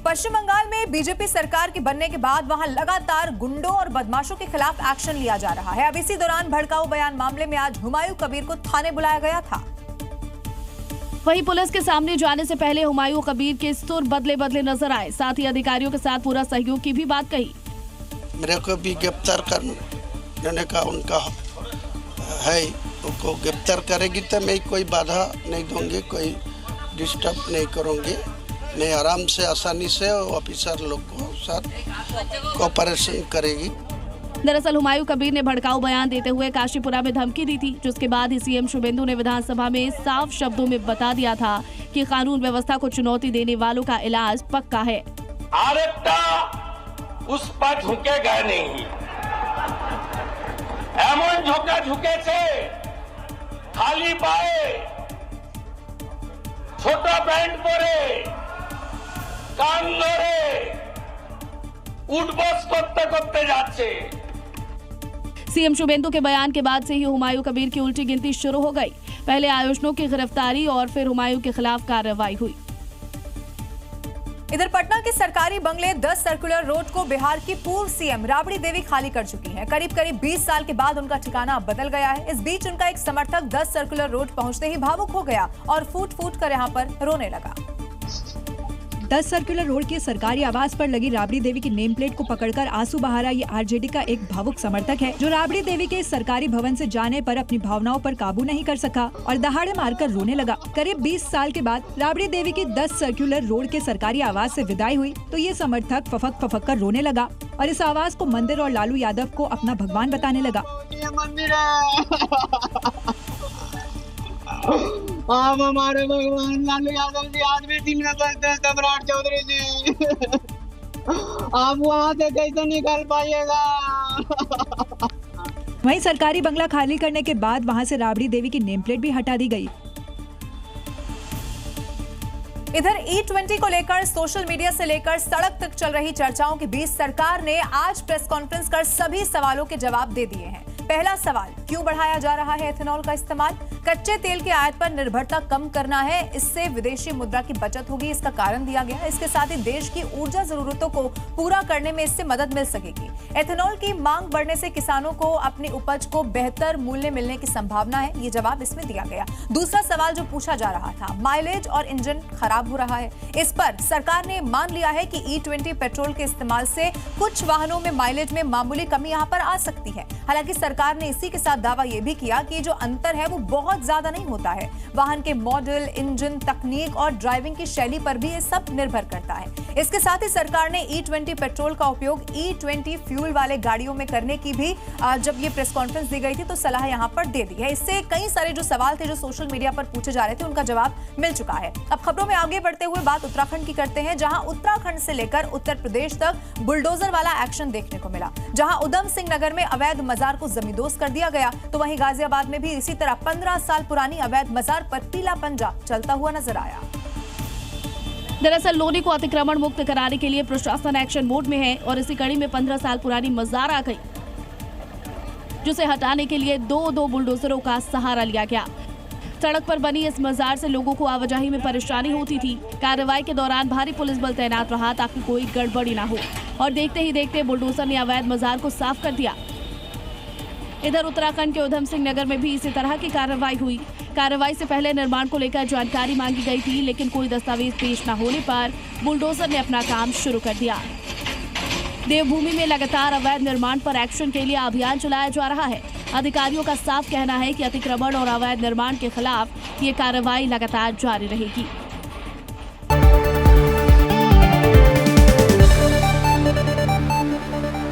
पश्चिम बंगाल में बीजेपी सरकार के बनने के बाद वहां लगातार गुंडों और बदमाशों के खिलाफ एक्शन लिया जा रहा है। अब इसी दौरान भड़काऊ बयान मामले में आज हुमायूं कबीर को थाने बुलाया गया था। वहीं पुलिस के सामने जाने से पहले हुमायूं कबीर के सुर बदले बदले नजर आए। साथ ही अधिकारियों के साथ पूरा सहयोग की भी बात कही। मेरे को भी गिरफ्तार करने का उनका है, उनको गिरफ्तार करेगी तो मैं कोई बाधा नहीं दूंगी, कोई डिस्टर्ब नहीं करूंगी। मैं आराम से आसानी से ऑफिसर लोग को साथ कोऑपरेशन करेगी। दरअसल हुमायूं कबीर ने भड़काऊ बयान देते हुए काशीपुरा में धमकी दी थी, जिसके बाद ही सीएम शुभेंदु ने विधानसभा में साफ शब्दों में बता दिया था कि कानून व्यवस्था को चुनौती देने वालों का इलाज पक्का है। उस पर झुकेगा नहीं, एमन झुका झुके से खाली पाए छोटा पैंट परे कान धरे उठबस करते करते जाच्छे। सीएम शुभेंदु के बयान के बाद से ही हुमायूं कबीर की उल्टी गिनती शुरू हो गई। पहले आयोजकों की गिरफ्तारी और फिर हुमायूं के खिलाफ कार्रवाई हुई। इधर पटना के सरकारी बंगले 10 सर्कुलर रोड को बिहार की पूर्व सीएम राबड़ी देवी खाली कर चुकी हैं। करीब 20 साल के बाद उनका ठिकाना बदल गया है। इस बीच उनका एक समर्थक 10 सर्कुलर रोड पहुंचते ही भावुक हो गया और फूट कर यहां पर रोने लगा। 10 सर्कुलर रोड के सरकारी आवास पर लगी राबड़ी देवी की नेम प्लेट को पकड़कर आंसू बहा रहा ये आरजेडी का एक भावुक समर्थक है, जो राबड़ी देवी के सरकारी भवन से जाने पर अपनी भावनाओं पर काबू नहीं कर सका और दहाड़े मारकर रोने लगा। करीब 20 साल के बाद राबड़ी देवी की 10 सर्कुलर रोड के सरकारी आवास से विदाई हुई तो ये समर्थक फफक कर रोने लगा और इस आवास को मंदिर और लालू यादव को अपना भगवान बताने लगा। आप हमारे भगवान लालू यादव जी आज भी दिल में बसते हैं, सम्राट चौधरी जी। आप वहाँ से कैसे निकल पाइएगा। वहीं सरकारी बंगला खाली करने के बाद वहां से राबड़ी देवी की नेम प्लेट भी हटा दी गई। इधर E20 को लेकर सोशल मीडिया से लेकर सड़क तक चल रही चर्चाओं के बीच सरकार ने आज प्रेस कॉन्फ्रेंस कर सभी सवालों के जवाब दे दिए हैं। पहला सवाल, क्यों बढ़ाया जा रहा है एथेनॉल का इस्तेमाल? कच्चे तेल के आयात पर निर्भरता कम करना है, इससे विदेशी मुद्रा की बचत होगी, इसका कारण दिया गया। इसके साथ ही देश की ऊर्जा जरूरतों को पूरा करने में इससे मदद मिल सकेगी। एथेनॉल की मांग बढ़ने से किसानों को अपनी उपज को बेहतर मूल्य मिलने की संभावना है, ये जवाब इसमें दिया गया। दूसरा सवाल जो पूछा जा रहा था, माइलेज और इंजन खराब हो रहा है, इस पर सरकार ने मान लिया है कि E20 पेट्रोल के इस्तेमाल से कुछ वाहनों में माइलेज में मामूली कमी यहाँ पर आ सकती है। हालांकि सरकार ने इसी के साथ दावा यह भी किया कि जो अंतर है वो बहुत ज्यादा नहीं होता है। वाहन के मॉडल, इंजन, तकनीक और ड्राइविंग की शैली पर भी ये सब निर्भर करता है। इसके साथ ही सरकार ने E20 पेट्रोल का उपयोग E20 फ्यूल वाले गाड़ियों में करने की भी जब ये प्रेस कॉन्फ्रेंस दी गई थी तो सलाह यहाँ पर दे दी है। इससे कई सारे जो सवाल थे जो सोशल मीडिया पर पूछे जा रहे थे उनका जवाब मिल चुका है। अब खबरों में आगे बढ़ते हुए बात उत्तराखंड की करते हैं, जहां उत्तराखंड से लेकर उत्तर प्रदेश तक बुलडोजर वाला एक्शन देखने को मिला। जहां उधम सिंह नगर में अवैध मजार को जमींदोज कर दिया गया तो वहीं गाजियाबाद में भी इसी तरह 15 साल पुरानी अवैध मजार पर पीला पंजा चलता हुआ नजर आया। दरअसल लोनी को अतिक्रमण मुक्त कराने के लिए प्रशासन एक्शन मोड में है और इसी कड़ी में 15 साल पुरानी मजार आ गई, जिसे हटाने के लिए दो बुलडोजरों का सहारा लिया गया। सड़क पर बनी इस मजार से लोगों को आवाजाही में परेशानी होती थी। कार्रवाई के दौरान भारी पुलिस बल तैनात रहा ताकि कोई गड़बड़ी ना हो और देखते ही देखते बुलडोजर ने अवैध मजार को साफ कर दिया। इधर उत्तराखंड के उधम सिंह नगर में भी इसी तरह की कार्रवाई हुई। कार्रवाई से पहले निर्माण को लेकर जानकारी मांगी गई थी, लेकिन कोई दस्तावेज पेश न होने पर बुलडोजर ने अपना काम शुरू कर दिया। देवभूमि में लगातार अवैध निर्माण पर एक्शन के लिए अभियान चलाया जा रहा है। अधिकारियों का साफ कहना है कि अतिक्रमण और अवैध निर्माण के खिलाफ ये कार्रवाई लगातार जारी रहेगी।